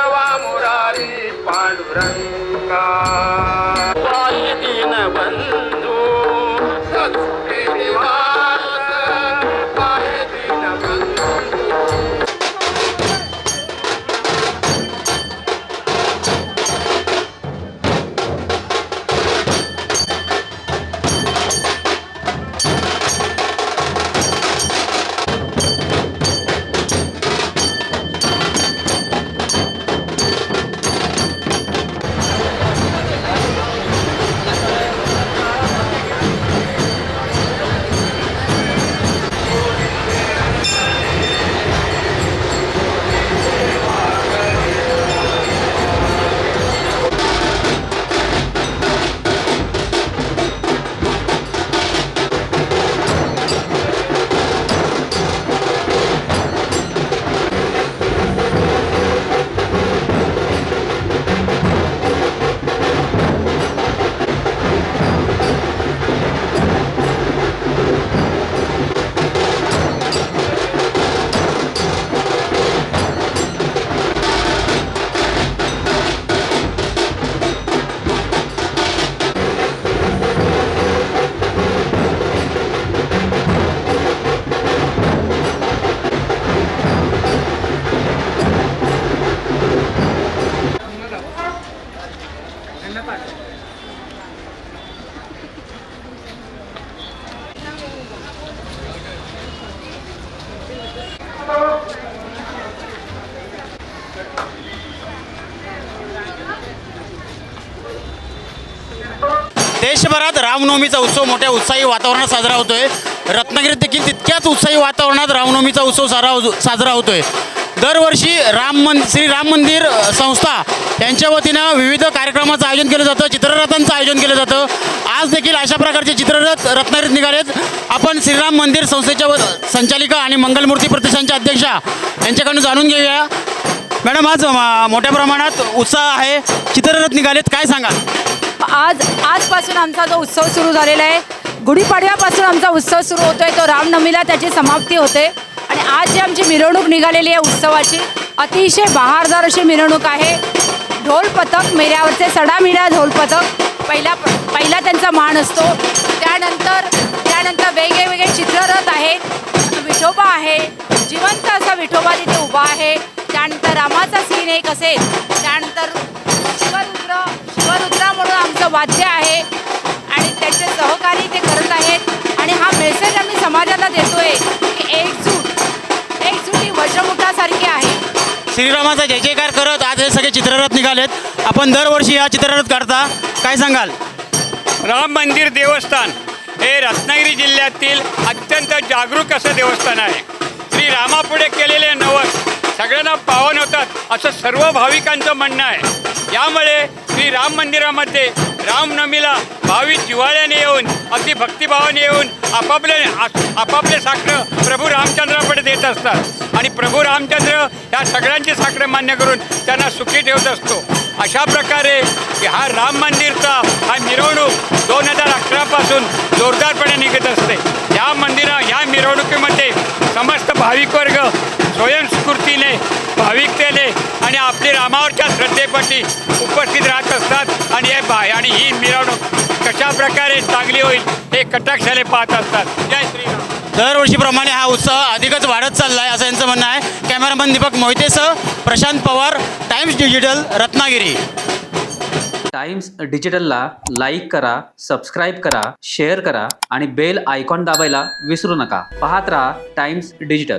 केशवा मुरारी पांडुरंगा वाई दीन बंधू सत्सुखी निवास आहे दीन बंधू. देशभरात रामनवमीचा उत्सव मोठ्या उत्साही वातावरणात साजरा होतोय. रत्नागिरीत देखील तितक्याच उत्साही वातावरणात रामनवमीचा उत्सव साजरा होतोय. दरवर्षी श्री राम मंदिर संस्था यांच्या वतीनं विविध कार्यक्रमाचं आयोजन केलं जातं, चित्ररथांचं आयोजन केलं जातं. आज देखील अशा प्रकारचे चित्ररथ रत्नागिरीत निघालेत. आपण श्रीराम मंदिर संस्थेच्या संचालिका आणि मंगलमूर्ती प्रतिष्ठानच्या अध्यक्षा यांच्याकडून जाणून घेऊया. मॅडम, आज मोठ्या प्रमाणात उत्साह आहे, चित्ररथ निघालेत, काय सांगाल? आजपासून आमचा जो उत्सव सुरू झालेला आहे, गुढीपाडव्यापासून आमचा उत्सव सुरू होतोय, तो रामनवमीला त्याची समाप्ती होते. आणि आज जी आमची मिरवणूक निघालेली आहे उत्सवाची, अतिशय बहारदार अशी मिरवणूक आहे. ढोल पथक, मेऱ्यावरचे सडामिऱ्या ढोल पथक पहिला त्यांचा मान असतो. त्यानंतर वेगवेगळे चित्ररथ आहेत, विठोबा आहे, जिवंत असा विठोबा तिथे उभा आहे. त्यानंतर रामाचा सीन एक असेल. त्यानंतर शिवरुद्रा म्हणून आमचं वाद्य आहे आणि त्यांचे सहकारी ते करत आहेत. आणि हा मेसेज आम्ही समाजाला देतोय की एकजूट ही वज्रमुठासारखी आहे. श्रीरामाचा जय जयकार करत आज हे सगळे चित्ररथ निघालेत. आपण दरवर्षी हा चित्ररथ करता, काय सांगाल? राम मंदिर देवस्थान हे रत्नागिरी जिल्ह्यातील अत्यंत जागरूक असं देवस्थान आहे. श्रीरामापुढे केलेले नवस सगळ्यांना पावन होतात असं सर्व भाविकांचं म्हणणं आहे. यामुळे श्री राम मंदिरामध्ये रामनवमीला भाविक जिव्हाळ्याने येऊन अगदी भक्तिभावाने येऊन आपापले साकडं प्रभू रामचंद्रापुढे देत असतात आणि प्रभू रामचंद्र या सगळ्यांची साकडं मान्य करून त्यांना सुखी ठेवत असतो. अशा प्रकारे हा राम मंदिरचा हा मिरवणूक 2011 पासून जोरदारपणे निघत असते. या मिरवणुकीमध्ये समस्त भाविक वर्ग स्वयंस्फूर्तीने, भाविकतेने आणि आपली रामावरच्या श्रद्धेपाठी उपस्थित राहत असतात. आणि ही मिरवणूक कशा प्रकारे चांगली होईल हे कटाक्षाने पाहत असतात. जय श्रीराम. दरवर्षीप्रमाणे हा उत्साह अधिकच वाढत चालला आहे असं यांचं म्हणणं आहे. कॅमेरामन दीपक मोहितेसह Prashant Pawar, Times Digital, Ratnagiri. Times डिजिटलला लाईक करा, सबस्क्राईब करा, शेअर करा आणि बेल आयकॉन दाबायला विसरू नका. पाहत रहा टाइम्स डिजिटल.